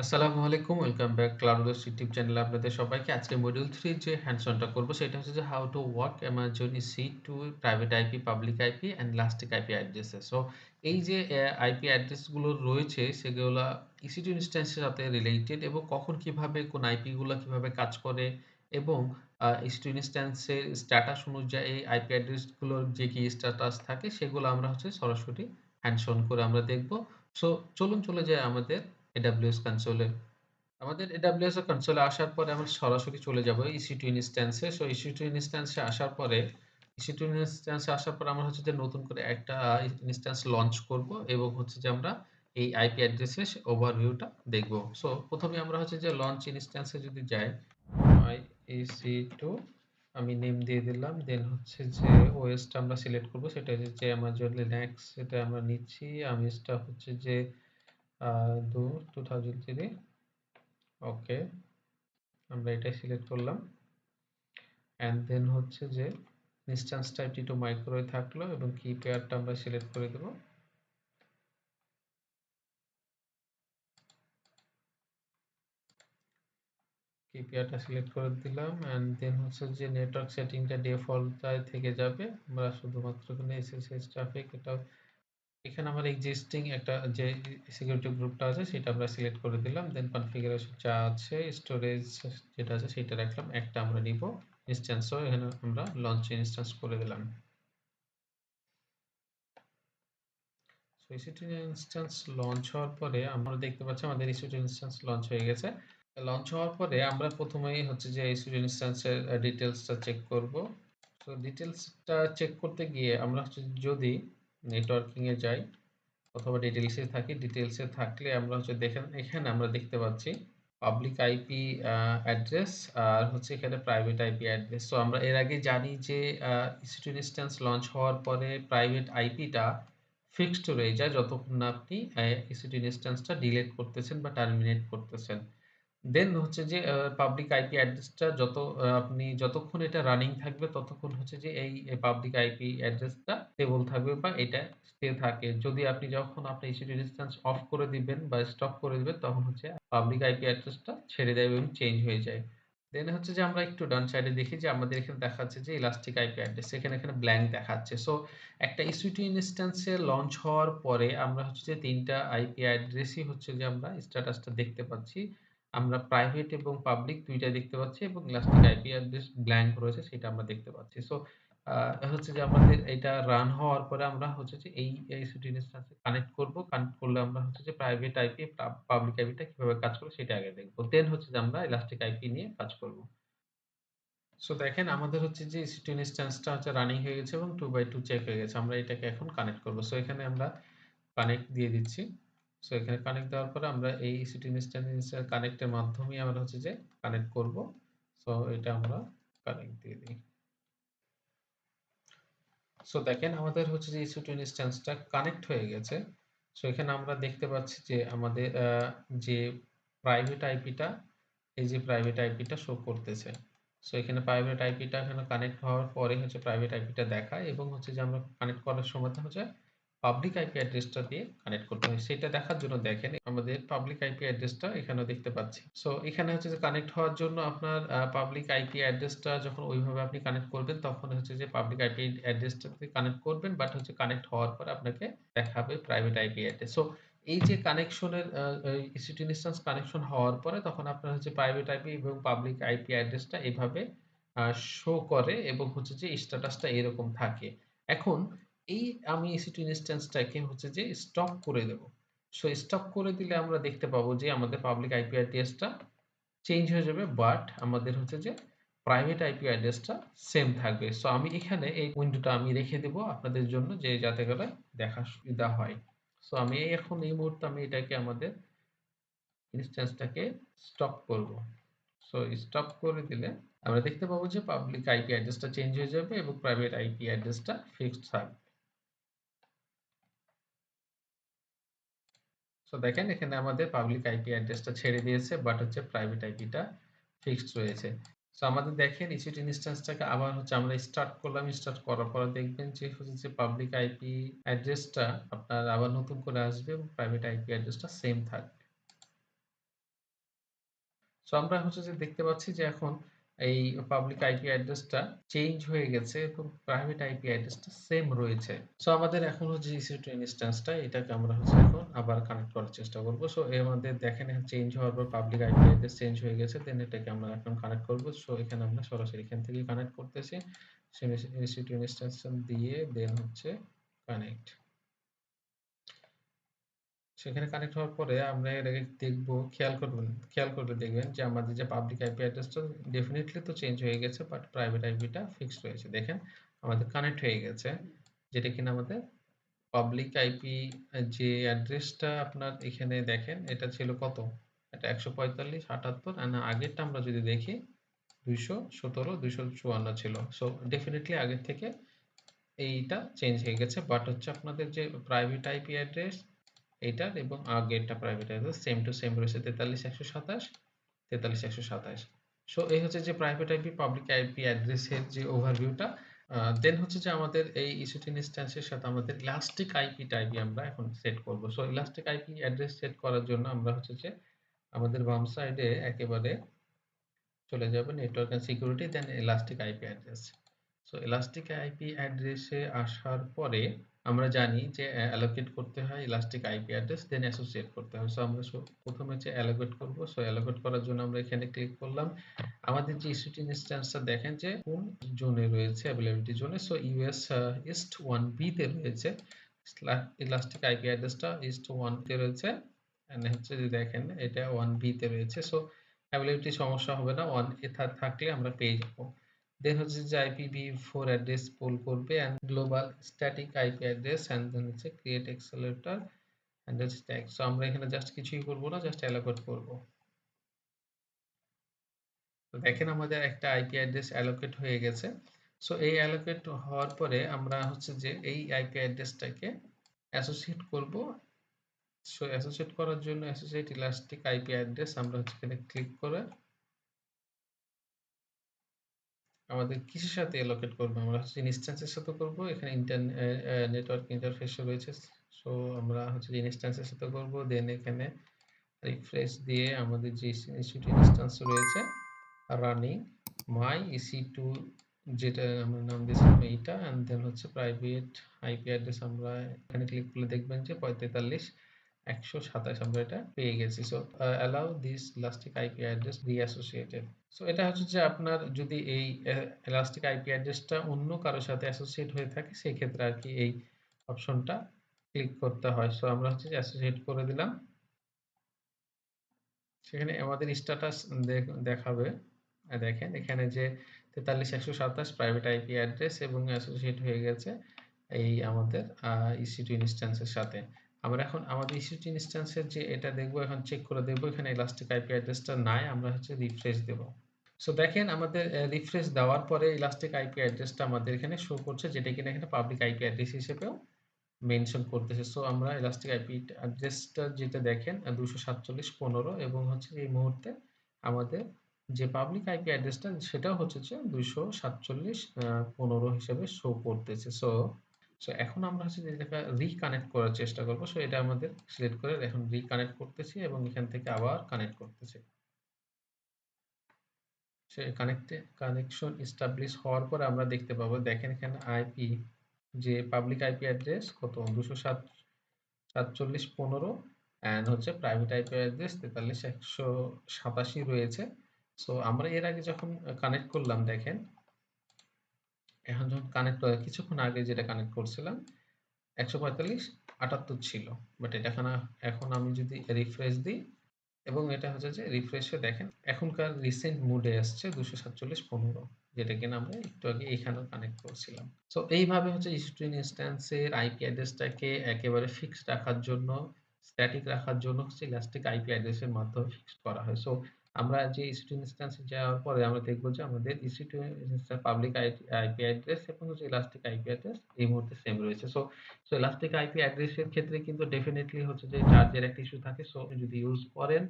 আসসালামু আলাইকুম। Welcome back ClouDolus YouTube চ্যানেলে আপনাদের সবাইকে। আজকে মডিউল 3 যে হ্যান্ডস অনটা করব সেটা হচ্ছে যে how to work Amazon EC2 private IP, public IP and elastic IP addresses. So এই যে আইপি অ্যাড্রেস গুলো রয়েছে সেগুলা EC2 ইনস্ট্যান্স এর সাথে রিলেটেড এবং কখন কিভাবে কোন আইপি গুলা কিভাবে কাজ করে এবং EC2 ইনস্ট্যান্স এর স্ট্যাটাস অনুযায়ী আইপি অ্যাড্রেস গুলোর যে কি স্ট্যাটাস থাকে সেগুলো আমরা হচ্ছে সরাসরি হ্যান্ডস অন করে আমরা দেখব। সো চলুন চলে যাই আমাদের AWS কনসোলে। আমাদের AWS এর কনসোলে আসার পরে আমরা সরাসরি চলে যাব EC2 ইনস্ট্যান্স এ। সো EC2 ইনস্ট্যান্স এ আসার পরে EC2 ইনস্ট্যান্স এ আসার পরে আমরা হচ্ছে যে নতুন করে একটা ইনস্ট্যান্স লঞ্চ করব এবং হচ্ছে যে আমরা এই আইপি অ্যাড্রেস এর ওভারভিউটা দেখব। সো ১ম এ আমরা হচ্ছে যে লঞ্চ ইনস্ট্যান্স এ যদি যাই, EC2 আমি নেম দিয়ে দিলাম। দেন হচ্ছে যে ওএস টা আমরা সিলেক্ট করব। সেটা হচ্ছে যে Amazon Linux, এটা আমরা নিচ্ছি। আমিজটা হচ্ছে যে 2003। ওকে, আমরা এটাই সিলেক্ট করলাম। অ্যান্ড দেন হচ্ছে যে ইনস্ট্যান্স টাইপটি একটু মাইক্রোয় থাকলো এবং কি পেয়ারটা আমরা সিলেক্ট করে দেব। কি পেয়ারটা সিলেক্ট করে দিলাম অ্যান্ড দেন হচ্ছে যে নেটওয়ার্ক সেটিংটা ডিফল্টটাই থেকে যাবে। আমরা শুধুমাত্র এখানে এসএসএস ট্রাফিক এটা এখানে আমার এক্সিস্টিং একটা যে সিকিউরিটি গ্রুপটা আছে সেটা আমরা সিলেক্ট করে দিলাম। দেন কনফিগারেশন যা আছে, স্টোরেজ যেটা আছে সেটা রাখলাম। একটা আমরা নিব ইনস্ট্যান্সও এখানে আমরা লঞ্চ ইনস্ট্যান্স করে দিলাম। সো EC2 ইনস্ট্যান্স লঞ্চ হওয়ার পরে আমরা দেখতে পাচ্ছি আমাদের EC2 ইনস্ট্যান্স লঞ্চ হয়ে গেছে। লঞ্চ হওয়ার পরে আমরা প্রথমেই হচ্ছে যে EC2 ইনস্ট্যান্সের ডিটেইলসটা চেক করব। সো ডিটেইলসটা চেক করতে গিয়ে আমরা হচ্ছে যদি নেটওয়ার্কিং এ যাই অথবা ডিটেইলসে থাকি, ডিটেইলসে থাকলে আমরা হচ্ছে দেখেন এখানে আমরা দেখতে পাচ্ছি পাবলিক আইপি অ্যাড্রেস আর হচ্ছে এখানে প্রাইভেট আইপি অ্যাড্রেস। সো আমরা এর আগে জানি যে EC2 ইনস্ট্যান্স লঞ্চ হওয়ার পরে প্রাইভেট আইপিটা ফিক্সড রয়ে যায় যতক্ষণ না আপনি EC2 ইনস্ট্যান্সটা ডিলিট করতেছেন বা টার্মিনেট করতেছেন। দেন হচ্ছে যে পাবলিক আইপি অ্যাড্রেসটা আপনি যতক্ষণ এটা রানিং থাকবে ততক্ষণ হচ্ছে যে এই পাবলিক আইপি অ্যাড্রেসটা স্টেবল থাকবে বা এটা স্টে থাকে। যদি আপনি যখন আপনার EC2 ইনস্ট্যান্স অফ করে দিবেন বা স্টপ করে দিবেন তখন হচ্ছে পাবলিক আইপি অ্যাড্রেসটা ছেড়ে দেয় এবং চেঞ্জ হয়ে যায়। দেন হচ্ছে যে আমরা একটু ডান সাইডে দেখি যে আমাদের এখানে দেখাচ্ছে যে ইলাস্টিক আইপি অ্যাড্রেস এখানে ব্ল্যাংক দেখাচ্ছে। সো একটা EC2 ইনস্ট্যান্সে লঞ্চ হওয়ার পরে আমরা হচ্ছে যে ৩ টা আইপি অ্যাড্রেসই হচ্ছে যে আমরা স্ট্যাটাসটা দেখতে পাচ্ছি। আমরা প্রাইভেট এবং পাবলিক ২ টাই দেখতে পাচ্ছি এবং ইলাস্টিক আইপি অ্যাড্রেস ব্ল্যাংক রয়েছে সেটা আমরা দেখতে পাচ্ছি। সো হচ্ছে যে আমাদের এটা রান হওয়ার পরে আমরা হচ্ছে যে এই EC2 ইনস্ট্যান্স এ কানেক্ট করব। কানেক্ট করলে আমরা হচ্ছে যে প্রাইভেট আইপি, পাবলিক আইপিটা কিভাবে কাজ করে সেটা আগে দেখব। দেন হচ্ছে যে আমরা ইলাস্টিক আইপি নিয়ে কাজ করব। সো দেখেন আমাদের হচ্ছে যে EC2 ইনস্ট্যান্সটা হচ্ছে রানিং হয়ে গেছে এবং 2 বাই 2 চেক হয়ে গেছে। আমরা এটাকে এখন কানেক্ট করব। সো এখানে আমরা কানেক্ট দিয়ে দিচ্ছি। সো এখানে কানেক্ট দেওয়ার পরে আমরা এই EC2 ইনস্ট্যান্স এর কানেক্টের মাধ্যমেই আমরা হচ্ছে যে কানেক্ট করব। সো এটা আমরা কানেক্ট দিয়ে দিই। সো দেখেন আমাদের হচ্ছে যে EC2 ইনস্ট্যান্সটা কানেক্ট হয়ে গেছে। সো এখানে আমরা দেখতে পাচ্ছি যে আমাদের যে প্রাইভেট আইপিটা এই যে প্রাইভেট আইপিটা শো করতেছে। সো এখানে প্রাইভেট আইপিটা এখানে কানেক্ট হওয়ার পরে হচ্ছে প্রাইভেট আইপিটা দেখায় এবং হচ্ছে যে আমরা কানেক্ট করার সময়তে হচ্ছে পাবলিক আইপি অ্যাড্রেসটা দিয়ে কানেক্ট করতে হয়। সেটা দেখার জন্য দেখেন আমাদের পাবলিক আইপি অ্যাড্রেসটা এখানেও দেখতে পাচ্ছি। সো এখানে হচ্ছে যে কানেক্ট হওয়ার জন্য আপনার পাবলিক আইপি অ্যাড্রেসটা যখন ওইভাবে আপনি কানেক্ট করবেন তখন হচ্ছে যে পাবলিক আইপি অ্যাড্রেসটাতে কানেক্ট করবেন। বাট হচ্ছে কানেক্ট হওয়ার পরে আপনাকে দেখাবে প্রাইভেট আইপি অ্যাড্রেস। সো এই যে কানেকশনের EC2 ইনস্ট্যান্স কানেকশন হওয়ার পরে তখন আপনার হচ্ছে প্রাইভেট আইপি এবং পাবলিক আইপি অ্যাড্রেসটা এভাবে আ শো করে এবং হচ্ছে যে স্ট্যাটাসটা এরকম থাকে। এখন এই আমি EC2 ইনস্ট্যান্সটাকে হচ্ছে যে স্টপ করে দেব। সো স্টপ করে দিলে আমরা দেখতে পাবো যে আমাদের পাবলিক আইপি অ্যাড্রেসটা চেঞ্জ হয়ে যাবে। বাট আমাদের হচ্ছে যে প্রাইভেট আইপি অ্যাড্রেসটা সেম থাকবে। সো আমি এখানে এই উইন্ডোটা আমি রেখে দেব আপনাদের জন্য যে যাতে করে দেখার সুবিধা হয়। সো আমি এখন এই মুহূর্তে আমি এটাকে আমাদের ইনস্ট্যান্সটাকে স্টপ করব। সো স্টপ করে দিলে আমরা দেখতে পাবো যে পাবলিক আইপি অ্যাড্রেসটা চেঞ্জ হয়ে যাবে এবং প্রাইভেট আইপি অ্যাড্রেসটা ফিক্সড থাকবে। সো দেখেন এখানে আমাদের পাবলিক আইপি অ্যাড্রেসটা ছেড়ে দিয়েছে বাট হচ্ছে প্রাইভেট আইপিটা ফিক্সড রয়েছে। সো আমাদের দেখেন EC2 ইনস্ট্যান্সটাকে আবার হচ্ছে আমরা স্টার্ট করলাম। স্টার্ট করার পরে দেখবেন যে হচ্ছে যে পাবলিক আইপি অ্যাড্রেসটা আপনার আবার নতুন করে আসবে এবং প্রাইভেট আইপি অ্যাড্রেসটা সেম থাকবে। সো আমরা হচ্ছে যে দেখতে পাচ্ছি যে এখন এই পাবলিক আইপি অ্যাড্রেসটা চেঞ্জ হয়ে গেছে এবং প্রাইভেট আইপি অ্যাড্রেসটা সেম রয়েছে। সো আমাদের এখন হচ্ছে EC2 ইনস্ট্যান্সটা এটাকে আমরা হচ্ছে এখন আবার কানেক্ট করার চেষ্টা করব। সো এর মধ্যে দেখেন চেঞ্জ হওয়ার পর পাবলিক আইপি অ্যাড্রেস চেঞ্জ হয়ে গেছে। দেন এটাকে আমরা এখন কানেক্ট করব। সো এখানে আমরা সরাসরি এখান থেকে কানেক্ট করতেছি। EC2 ইনস্ট্যান্স দিয়ে দেন হচ্ছে কানেক্ট। সেখানে কানেক্ট হওয়ার পরে আমরা এটাকে দেখব, খেয়াল করলে দেখবেন যে আমাদের যে পাবলিক আইপি অ্যাড্রেসটা ডেফিনিটলি তো চেঞ্জ হয়ে গেছে, বাট প্রাইভেট আইপিটা ফিক্সড রয়েছে। দেখেন আমাদের কানেক্ট হয়ে গেছে, যেটা কিনা আমাদের পাবলিক আইপি যে অ্যাড্রেসটা আপনার এখানে দেখেন এটা ছিল কত, এটা 145.78 আর আগেরটা আমরা যদি দেখি 217.254 ছিল। সো ডেফিনেটলি আগের থেকে এইটা চেঞ্জ হয়ে গেছে, বাট হচ্ছে আপনাদের যে প্রাইভেট আইপি অ্যাড্রেস এইটার এবং আগেরটা private address same to same রয়েছে 43.127 সো এই হচ্ছে যে প্রাইভেট আইপি পাবলিক আইপি অ্যাড্রেসের যে ওভারভিউটা। দেন হচ্ছে যে আমাদের এই EC2 ইনস্ট্যান্সের সাথে আমাদের ইলাস্টিক আইপি টাইপি আমরা এখন সেট করব। So elastic IP address set করার জন্য আমরা হচ্ছে যে আমাদের বাম সাইডে একেবারে চলে যাবে network and security, then elastic IP address. So elastic IP অ্যাড্রেসে আসার পরে আমরা জানি যে অ্যালোকেট করতে হয় elastic IP address, then associate করতে হয়। সো আমরা প্রথমে হচ্ছে অ্যালোকেট করব। সো অ্যালোকেট করার জন্য আমরা এখানে ক্লিক করলাম। আমাদের যে EC2 ইনস্ট্যান্সটা দেখেন যে কোন জোনে রয়েছে, অ্যাভেলেবিলিটি জোনে। সো ইউএস ইস্ট 1B তে রয়েছে, ইলাস্টিক আইপি অ্যাড্রেসটা ইস্ট 1 তে রয়েছে, এন্ড হচ্ছে যে দেখেন এটা 1B তে রয়েছে। সো অ্যাভেলেবিলিটি সমস্যা হবে না, 1 এ থাকলে আমরা পেয়ে যাব। দেন হচ্ছে যে IPv4 অ্যাড্রেস পুল করবে and global static IP address and then হচ্ছে create accelerator and stack. So আমরা এখানে জাস্ট কিছুই করব না, জাস্ট অ্যালোকেট করব। তো দেখেন আমাদের একটা আইপি অ্যাড্রেস অ্যালোকেট হয়ে গেছে। সো এই অ্যালোকেট হওয়ার পরে আমরা হচ্ছে যে এই আইপি অ্যাড্রেসটাকে অ্যাসোসিয়েট করব। সো অ্যাসোসিয়েট করার জন্য অ্যাসোসিয়েট ইলাস্টিক আইপি অ্যাড্রেস আমরা হচ্ছে এখানে ক্লিক করে আমাদের কিসের সাথে অ্যালোকেট করব, আমরা হচ্ছে ইনস্ট্যান্সের সাথে করব। এখানে নেটওয়ার্ক ইন্টারফেস রয়েছে। সো আমরা হচ্ছে ইনস্ট্যান্সের সাথে করব। দেন এখানে রিফ্রেশ দিয়ে আমাদের যে EC2 ইনস্ট্যান্স রয়েছে রানিং মাই EC2 যেটা আমরা নাম দিয়েছিলাম এইটা, এন্ড দেন হচ্ছে প্রাইভেট আইপি অ্যাড্রেস আমরা এখানে ক্লিক করলে দেখবেন যে 43.127 আমরা এটা পেয়ে গেছি। So allow this elastic IP address reassociated. So এটা হচ্ছে যে আপনার যদি এই ইলাস্টিক আইপি অ্যাড্রেসটা অন্য কারোর সাথে অ্যাসোসিয়েট হয়ে থাকে সেই ক্ষেত্রে আর কি এই অপশনটা ক্লিক করতে হয়। সো আমরা হচ্ছে যে অ্যাসোসিয়েট করে দিলাম। সেখানে আমাদের স্ট্যাটাস দেখাবে। দেখেন এখানে যে 43.127 প্রাইভেট আইপি অ্যাড্রেস এবং অ্যাসোসিয়েট হয়ে গেছে এই আমাদের EC2 ইনস্ট্যান্সের সাথে। আমরা এখন আমাদের EC2 ইনস্ট্যান্সের যে এটা দেখবো, এখন চেক করে দেখবো এখানে ইলাস্টিক আইপি অ্যাড্রেসটা নাই, আমরা হচ্ছে রিফ্রেশ দেব। সো দেখেন আমাদের রিফ্রেশ দেওয়ার পরে ইলাস্টিক আইপি অ্যাড্রেসটা আমাদের এখানে শো করছে, যেটা কিনা এখানে পাবলিক আইপি অ্যাড্রেস হিসেবেও মেনশন করতেছে। সো আমরা ইলাস্টিক আইপি অ্যাড্রেসটা যেটা দেখেন 247.15 এবং হচ্ছে এই মুহূর্তে আমাদের যে পাবলিক আইপি অ্যাড্রেসটা সেটাও হচ্ছে যে 247.15 হিসেবে শো করতেছে। সো এখন আমরা হচ্ছে যে এটাকে রিকানেক্ট করার চেষ্টা করব। সো এটা আমাদের সিলেক্ট করে এখন রিকানেক্ট করতেছি এবং এখান থেকে আবার কানেক্ট করতেছি। সে কানেকশন এস্টাবলিশ হওয়ার পরে আমরা দেখতে পাবো, দেখেন এখানে আইপি যে পাবলিক আইপি অ্যাড্রেস কত 247.15 এন্ড হচ্ছে প্রাইভেট আইপি অ্যাড্রেস 43.187 রয়েছে। সো আমরা এর আগে যখন কানেক্ট করলাম দেখেন, এখন যখন কানেক্ট কিছুক্ষণ আগে যেটা কানেক্ট করছিলাম 145.78 ছিল, বাট এটা এখন আমি যদি রিফ্রেশ দিই এবং এটা হচ্ছে যে রিফ্রেশে দেখেন এখনকার রিসেন্ট মুডে আসছে 247.15, যেটা কিনা আমরা একটু আগে এখানেও কানেক্ট করছিলাম। সো এইভাবে হচ্ছে EC2 ইনস্ট্যান্সের আইপি অ্যাড্রেসটাকে একেবারে ফিক্সড রাখার জন্য, স্ট্যাটিক রাখার জন্য হচ্ছে ইলাস্টিক আইপি অ্যাড্রেসের মাধ্যমে ফিক্সড করা হয়। সো আমরা যে EC2 ইনস্ট্যান্সে যাওয়ার পরে আমরা দেখব যে আমাদের EC2 instance public IP address এবং হচ্ছে ইলাস্টিক আইপি অ্যাড্রেস এই মুহূর্তে সেম রয়েছে। সো ইলাস্টিক আইপি অ্যাড্রেসের ক্ষেত্রে কিন্তু ডেফিনিটলি হচ্ছে যে চার্জের একটা ইস্যু থাকে। সো যদি ইউজ করেন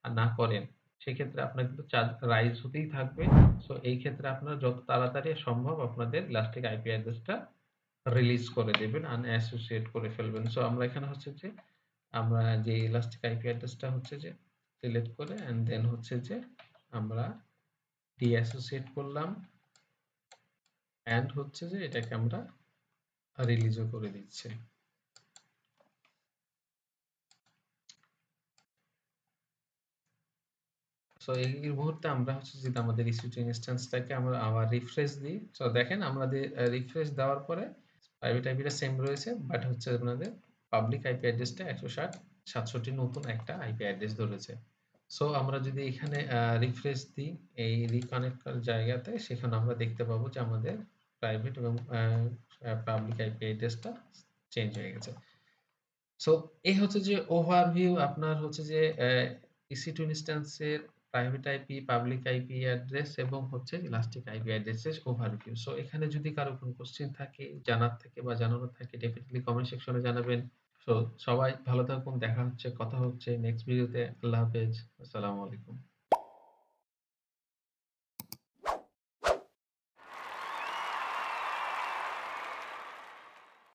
আর না করেন সেক্ষেত্রে আপনার কিন্তু চার্জ রাইজ হতেই থাকবে। সো এই ক্ষেত্রে আপনারা যত তাড়াতাড়ি সম্ভব আপনাদের ইলাস্টিক আইপি অ্যাড্রেসটা রিলিজ করে দেবেন, আনঅ্যাসোসিয়েট করে ফেলবেন। সো আমরা এখানে হচ্ছে যে আমরা যে ইলাস্টিক আইপি অ্যাড্রেসটা হচ্ছে যে সিলেক্ট করে এন্ড দেন হচ্ছে যে আমরা ডিঅ্যাসোসিয়েট করলাম এন্ড হচ্ছে যে এটাকে আমরা রিলিজও করে দিচ্ছি। সো এই মুহূর্তে আমরা হচ্ছে যদি আমাদের EC2 ইনস্ট্যান্সটাকে আমরা আবার রিফ্রেশ দিই, সো দেখেন আমাদের রিফ্রেশ দেওয়ার পরে প্রাইভেট আইপিটা সেম রয়েছে, বাট হচ্ছে আপনাদের পাবলিক আইপি অ্যাড্রেসটা 160/760 নতুন একটা আইপি অ্যাড্রেস ধরেছে। সো আমরা যদি এখানে রিফ্রেশ দিই এই রিকানেক্ট করার জায়গাতে, সেখানে আমরা দেখতে পাবো যে আমাদের প্রাইভেট এবং পাবলিক আইপি অ্যাড্রেসটা চেঞ্জ হয়ে গেছে। সো এই হচ্ছে যে ওভারভিউ আপনার হচ্ছে যে EC2 ইনস্ট্যান্সের private IP, public IP address এবং হচ্ছে ইলাস্টিক আইপি অ্যাড্রেসের ওভারভিউ। সো এখানে যদি কারো কোনো কোশ্চেন থাকে, জানার থাকে বা জানানোর থাকে, ডেফিনিটলি কমেন্ট সেকশনে জানাবেন। সো সবাই ভালো থাকুন, দেখা হচ্ছে, কথা হচ্ছে নেক্সট ভিডিওতে। আল্লাহ হাফেজ, আসসালামু আলাইকুম।